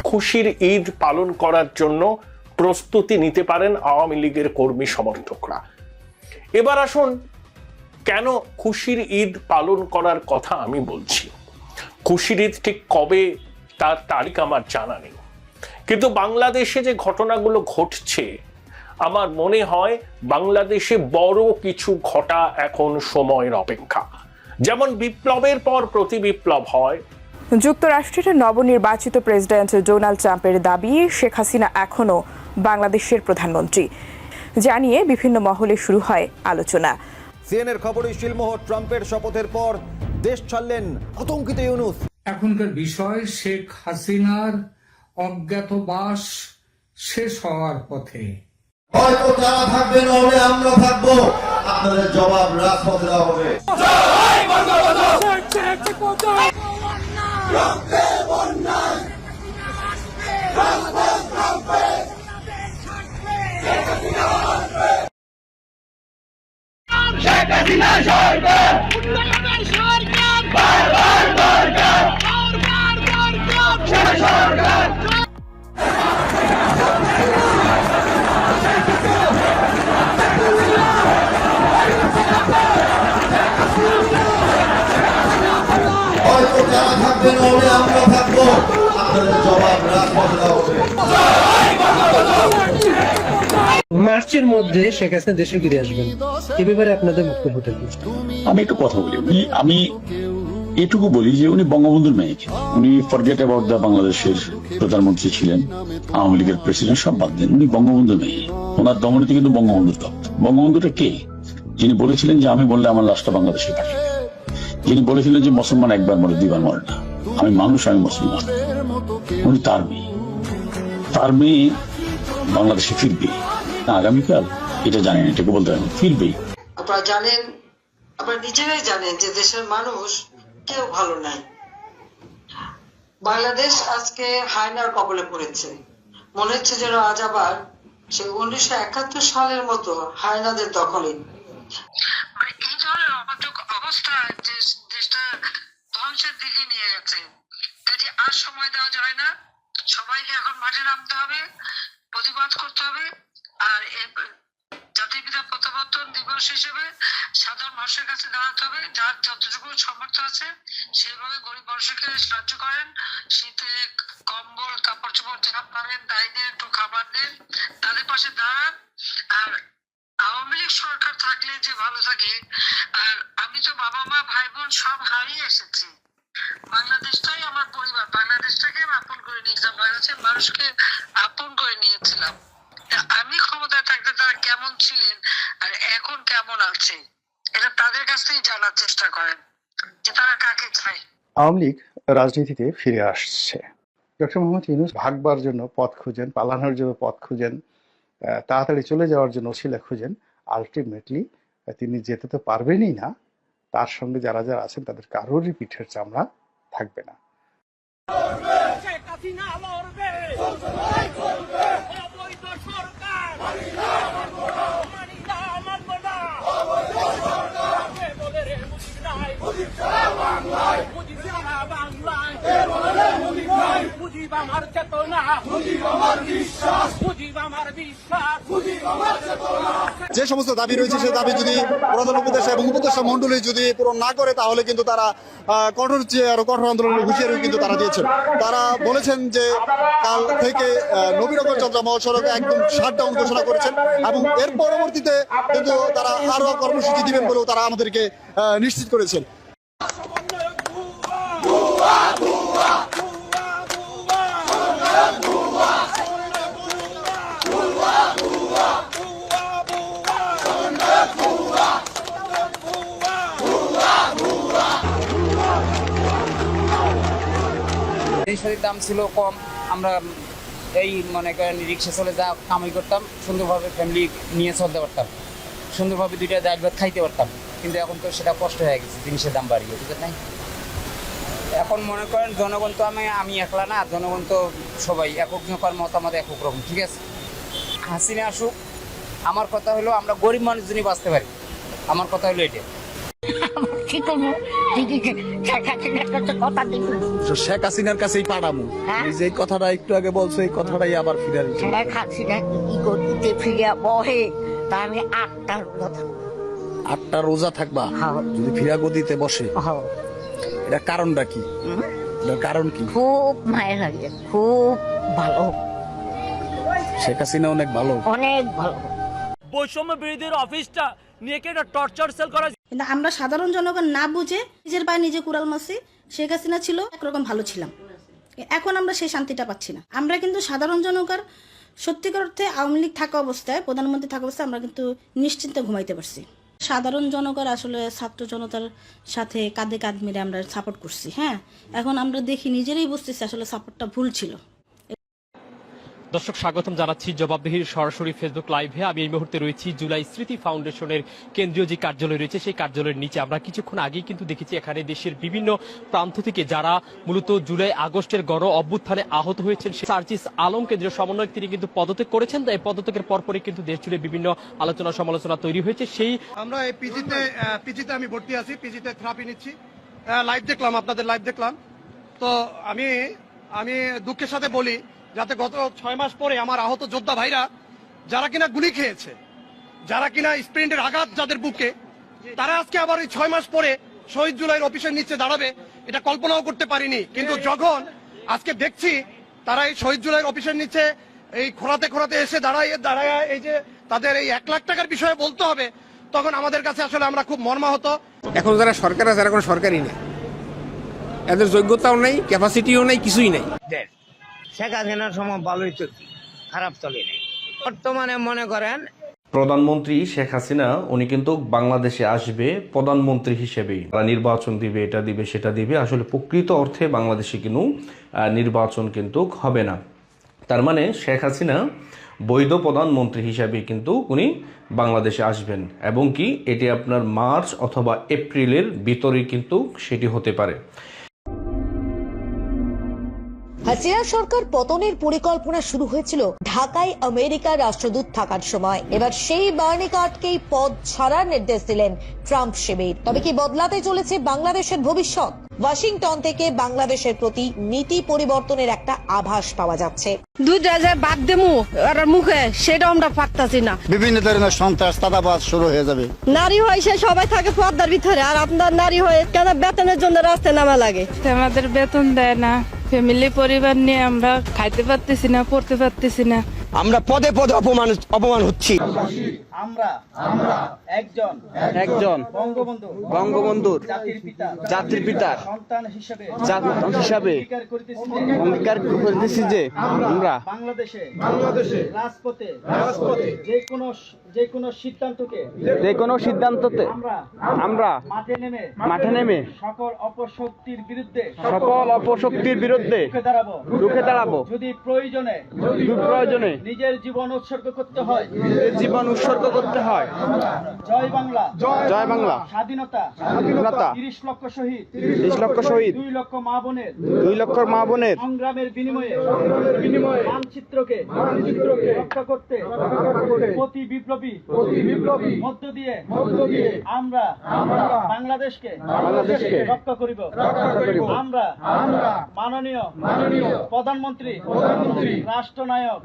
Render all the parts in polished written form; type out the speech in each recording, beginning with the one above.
খুশির ঈদ পালন করার জন্য প্রস্তুতি নিতে পারেন আওয়ামী লীগের কর্মী সমর্থকরা। এবার আসুন, কেন খুশির ঈদ পালন করার কথা আমি বলছি। খুশির ঈদ ঠিক কবে তার তারিখ আমার জানা নেই, কিন্তু বাংলাদেশে যে ঘটনাগুলো ঘটছে আমার মনে হয় বাংলাদেশে বড় কিছু ঘটা এখন সময়ের অপেক্ষা। যেমন বিপ্লবের পর প্রতি বিপ্লব হয়। যুক্তরাষ্ট্রের নবনির্বাচিত প্রেসিডেন্ট ডোনাল্ড ট্রাম্পের দাবি শেখ হাসিনা এখনও বাংলাদেশের প্রধানমন্ত্রী, জানিয়ে বিভিন্ন মহলে শুরু হয় আলোচনা। সিএনএর খবরে শিলমোহর, ট্রাম্পের শপথের পর দেশ ছাড়লেন আতঙ্কিত ইউনূস। এখনকার বিষয় শেখ হাসিনার অজ্ঞাতবাস শেষ হওয়ার পথে। হয়তো তারা থাকবে, নাহলে আমরা থাকবো, আপনাদের জবাব রাজপথে দেওয়া হবে। হয়তো তারা থাকবে, নাহলে আমরা থাকবো, আপনাদের জবাব রাজপথে দেওয়া হবে। মার্চের মধ্যে শেখ হাসিনা দেশে ফিরে আসবেন, এ ব্যাপারে আপনাদের বক্তব্য থাকবে। আমি একটু কথা বলি। আমি এটুকু বলি যে উনি বঙ্গবন্ধুর মেয়ে, উনি ফরগেট অ্যাবাউট দ্য বাংলাদেশের প্রধানমন্ত্রী ছিলেন, আওয়ামী লীগের প্রেসিডেন্ট, সব বাদ দেন, উনি বঙ্গবন্ধুর মেয়ে। ওনার দমনীতে কিন্তু বঙ্গবন্ধুর তত্ত্ব। বঙ্গবন্ধুটা কে? যিনি বলেছিলেন যে আমি বললে আমার লাশটা বাংলাদেশে পাঠিয়ে, যিনি বলেছিলেন যে মুসলমান একবার মরে দুইবার মরে না, আমি মানুষ, আমি মুসলমান। উনি তার মেয়ে, তার মেয়ে বাংলাদেশে ফিরবে আগামীকাল, এটা জানেন, এটাকে বলতে হবে ফিরবেই। আপনারা জানেন, আপনারা নিজেরাই জানেন যে দেশের মানুষ কেউ ভালো নাই। বাংলাদেশ আজকে হায়নার কবলে পড়েছে। মনে হচ্ছে যেন আজ আবার সেই 1971 সালের মতো হায়নাদের দখলে। এই ধরনের অবস্থায় যে দেশটা ধ্বংসের দিকে নিয়ে গেছে, কাজে আর সময় দেওয়া যায় না। সবাইকে এখন মাঠে নামতে হবে, প্রতিবাদ করতে হবে। আর জাতির পিতা প্রত্যাবর্তন দিবস হিসেবে সাধারণ মানুষের কাছে দাঁড়াতে হবে। যার যতটুকু সামর্থ্য আছে সেভাবে গরিব মানুষকে সাহায্য করেন, শীতে কম্বল কাপড় চোপড় যা পারেন তাই দেন, একটু খাবার দেন, তাদের পাশে দাঁড়ান। আর আওয়ামী লীগ সরকার থাকলে যে ভালো থাকে। আর আমি তো বাবা মা ভাই বোন সব হারিয়ে এসেছি। বাংলাদেশটাই আমার পরিবার, বাংলাদেশটাকে আমি আপন করে নিয়েছিলাম, বাংলাদেশের মানুষকে আপন করে নিয়েছিলাম। আমি ক্ষমতায় থাকতে তারা কেমন ছিলেন আর এখন কেমন আছে, এটা তাদের কাছ থেকেই জানার চেষ্টা করেন যে তারা কাকে চায়। আওয়ামী লীগ রাজনীতিতে ফিরে আসছে। ডক্টর মোহাম্মদ ইউনূস ভাগবার জন্য পথ খুঁজেন, পালানোর জন্য পথ খুঁজেন, তাড়াতাড়ি চলে যাওয়ার জন্য ওসিলা খুঁজেন। আলটিমেটলি তিনি যেতে তো পারবেনই না, তার সঙ্গে যারা যারা আছেন তাদের কারোরই পিঠের চামড়া থাকবে না। যে সমস্ত দাবি রয়েছে সে দাবি যদি প্রধান উপদেষ্টা এবং উপদেষ্টা মন্ডলী যদি পূরণ না করে, তাহলে কিন্তু তারা কঠোর চেয়ে আরো কঠোর আন্দোলনের হুঁশিয়ারিও কিন্তু তারা দিয়েছেন। তারা বলেছেন যে কাল থেকে নবীনগর চন্দ্রা মহাসড়ক একদম শাটডাউন ঘোষণা করেছেন এবং এর পরবর্তীতে কিন্তু তারা আরো কর্মসূচি দিবেন বলেও তারা আমাদেরকে নিশ্চিত করেছেন। জিনিসের দাম ছিল কম, আমরা এই মনে করেন রিক্সা চলে যা কামাই করতাম, সুন্দরভাবে ফ্যামিলি নিয়ে চলতে পারতাম, সুন্দরভাবে দুইটা ডাল ভাত খাইতে পারতাম। কিন্তু এখন তো সেটা কষ্ট হয়ে গেছে, জিনিসের দাম বাড়িয়ে, বুঝলেন নাই? এখন মনে করেন জনগণ তো আমি একলা না, জনগণ তো সবাই একক জনকার মতামত একক রকম, ঠিক আছে। হাসিনা আসুক, আমার কথা হলো আমরা গরিব মানুষজনই বাঁচতে পারি, আমার কথা হলো এটা। শেখ হাসিনার কাছেই পাঠাবো, যে কথাটা একটু আগে বলছো এই কথাটাই আবার ফিরে শেখ হাসিনা কি করতে ফিরে বহে তা আমি 8টা রোজা থাকবা যদি ফিরা গদিতে বসে, এটা কারণটা কি? এটার কারণ কি? খুব মায়ের লাগে, খুব ভালো, শেখ হাসিনা অনেক ভালো, অনেক ভালো। বৈষম্য বিরোধীর অফিসটা নিয়ে কি একটা টর্চার সেল করা? কিন্তু আমরা সাধারণ জনগণ না বুঝে নিজের পায়ে নিজে কুড়াল মারছি। শেখ হাসিনা ছিল একরকম ভালো ছিলাম, এখন আমরা সেই শান্তিটা পাচ্ছি না। আমরা কিন্তু সাধারণ জনগণ সত্যিকার অর্থে আওয়ামী লীগ থাকা অবস্থায়, প্রধানমন্ত্রী থাকা অবস্থায় আমরা কিন্তু নিশ্চিন্তে ঘুমাইতে পারছি। সাধারণ জনগণ আসলে ছাত্র জনতার সাথে কাঁধে কাঁধ মেরে আমরা সাপোর্ট করছি। হ্যাঁ, এখন আমরা দেখি নিজেরাই বুঝতেছি আসলে সাপোর্টটা ভুল ছিল। দর্শক স্বাগতম জানাচ্ছি জবাবদিহির সরাসরি ফেসবুক লাইভে। আমি এই মুহূর্তে রয়েছি জুলাই স্মৃতি ফাউন্ডেশনের কেন্দ্রীয় যে কার্যালয় রয়েছে সেই কার্যালয়ের নিচে। আমরা কিছুক্ষণ আগেই কিন্তু দেখেছি এখানে দেশের বিভিন্ন প্রান্ত থেকে যারা মূলত জুলাই আগস্টের গণ অভ্যুত্থানে আহত হয়েছেন, সার্জিস আলম কেন্দ্রীয় সমন্বয়ক, তিনি কিন্তু পদত্যাগ করেছেন। এই পদত্যাগের পরপরই কিন্তু দেশ জুড়ে বিভিন্ন আলোচনা সমালোচনা তৈরি হয়েছে। সেই আমরা এই পিজিতে আমি ভর্তি আছি, পিজিতে থেরাপি নিচ্ছি। লাইভ দেখলাম, আপনাদের লাইভ দেখলাম। তো আমি দুঃখের সাথে বলি, যাতে গত 6 মাস পরে আমার আহত যোদ্ধা ভাইরা, যারা কিনা গুলি খেয়েছে, যারা কিনা স্প্রিন্টের আঘাত যাদের বুকে, তারা আজকে আবার এই 6 মাস পরে শহীদ জুলাইয়ের অফিসের নিচে দাঁড়াবে, এটা কল্পনাও করতে পারিনি। কিন্তু যখন আজকে দেখছি তারা এই শহীদ জুলাইয়ের অফিসের নিচে এই খোঁড়াতে এসে দাঁড়ায় এই যে তাদের এই 1 লাখ টাকার বিষয়ে বলতে হবে, তখন আমাদের কাছে আসলে আমরা খুব মর্মাহত। এখন যারা সরকার আছে, যারা কোনো সরকারই নেই, এদের যোগ্যতাও নেই, ক্যাপাসিটিও নেই, কিছুই নেই। শেখ হাসিনার সময় ভালোই চলছে, খারাপ চলেনি। বর্তমানে মনে করেন প্রধানমন্ত্রী শেখ হাসিনা উনি কিন্তু বাংলাদেশে আসবে প্রধানমন্ত্রী হিসেবেই, নির্বাচন দিবে, এটা দিবে সেটা দিবে। আসলে প্রকৃত অর্থে বাংলাদেশে কিন্তু নির্বাচন কিন্তু হবে না। তার মানে শেখ হাসিনা বৈধ প্রধানমন্ত্রী হিসাবে কিন্তু উনি বাংলাদেশে আসবেন, এবং কি এটি আপনার মার্চ অথবা এপ্রিলের ভিতরে কিন্তু সেটি হতে পারে। হাসিনা সরকার পতনের পরিকল্পনা শুরু হয়েছিল ঢাকায় আমেরিকার রাষ্ট্রদূত থাকার সময়। এবার সেই বার্নি কার্ডকেই পদ ছাড়ার নির্দেশ দিলেন ট্রাম্প শিবির। তবে কি বদলাতে চলেছে বাংলাদেশের ভবিষ্যৎ? ওয়াশিংটন থেকে বাংলাদেশের প্রতি নীতি পরিবর্তনের একটা আভাস পাওয়া যাচ্ছে। দুইটা যে বাদ দেমু আর মুখে, সেটা আমরা পারতাছি না। বিভিন্ন ধরনের সন্ত্রাস, চাঁদাবাজ শুরু হয়ে যাবে। নারী হয়ে সে সবাই থাকে পর্দার ভিতরে, আর আপনার নারী হয়ে কেন বেতনের জন্য রাস্তায় নামা লাগে? আমাদের বেতন দেয় না, ফ্যামিলি পরিবার নিয়ে আমরা খাইতে পারতেছি না, পড়তে পারতেছি না। আমরা পদে পদে অপমান হচ্ছি। আমরা একজন বঙ্গবন্ধুর জাতির পিতার সন্তান হিসাবে অঙ্গীকার করিতেছি যে আমরা বাংলাদেশে রাজপথে যে কোনো সিদ্ধান্ততে আমরা মাঠে নেমে সকল অপশক্তির বিরুদ্ধে রুখে দাঁড়াবো। যদি প্রয়োজনে নিজের জীবন উৎসর্গ করতে হয়। জয় বাংলা, জয় বাংলা। স্বাধীনতা 30 লক্ষ শহীদ, 2 লক্ষ মা বোনের সংগ্রামের বিনিময়ে মানচিত্রকে রক্ষা করতে প্রতি বিপ্লবী মধ্য দিয়ে আমরা বাংলাদেশকে রক্ষা করিব। আমরা মাননীয় প্রধানমন্ত্রী রাষ্ট্রনায়ক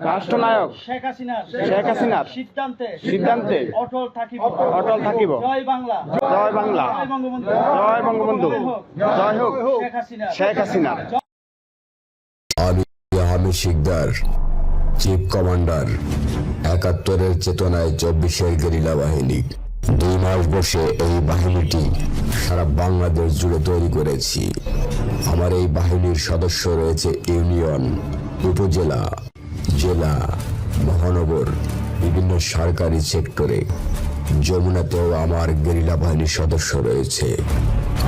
শেখ হাসিনার সিদ্ধান্তে অটল থাকিব। জয় বাংলা, জয় বঙ্গবন্ধু, জয় হোক শেখ হাসিনা। আমি হামিদ শিকদার, চিফ কমান্ডার 71-এর চেতনায় 24-এর গেরিলা বাহিনী। 2 মাস বসে এই বাহিনীটি সারা বাংলাদেশ জুড়ে তৈরি করেছি। আমার এই বাহিনীর সদস্য রয়েছে ইউনিয়ন, উপজেলা, জেলা, মহানগর, বিভিন্ন সরকারি সেক্টরে। যমুনাতেও আমার গেরিলা বাহিনীর সদস্য রয়েছে।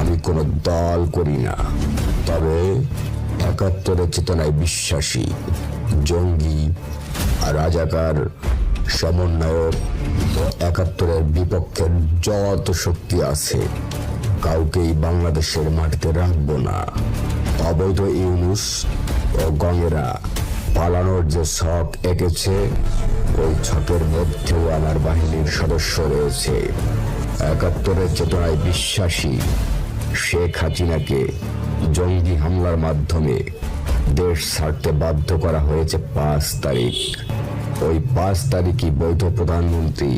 আমি কোনো দল করি না, তবে 71-এর চেতনায় বিশ্বাসী। জঙ্গি আর রাজাকার সমন্বয়ক 71-এর বিপক্ষের যত শক্তি আছে কাউকেই বাংলাদেশের মাটিতে রাখবো না। অবৈধ ইউনুস ও গঙেরা পালানোর যে ছক এঁকেছে, ওই ছকের মধ্যেও আমার বাহিনীর সদস্য রয়েছে। ৭১-এর চেতনায় বিশ্বাসী শেখ হাসিনাকে জঙ্গি হামলার মাধ্যমে দেশ ছাড়তে বাধ্য করা হয়েছে ৫ তারিখ। ওই ৫ তারিখই বৈধ প্রধানমন্ত্রী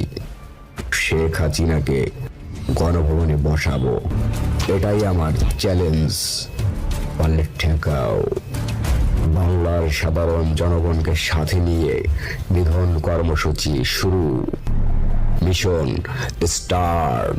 শেখ হাসিনাকে গণভবনে বসাবো। এটাই আমার চ্যালেঞ্জ। পারলে ঠেকাও। বাংলার সাধারণ জনগণকে সাথে নিয়ে নিধন কর্মসূচি শুরু। Mission start.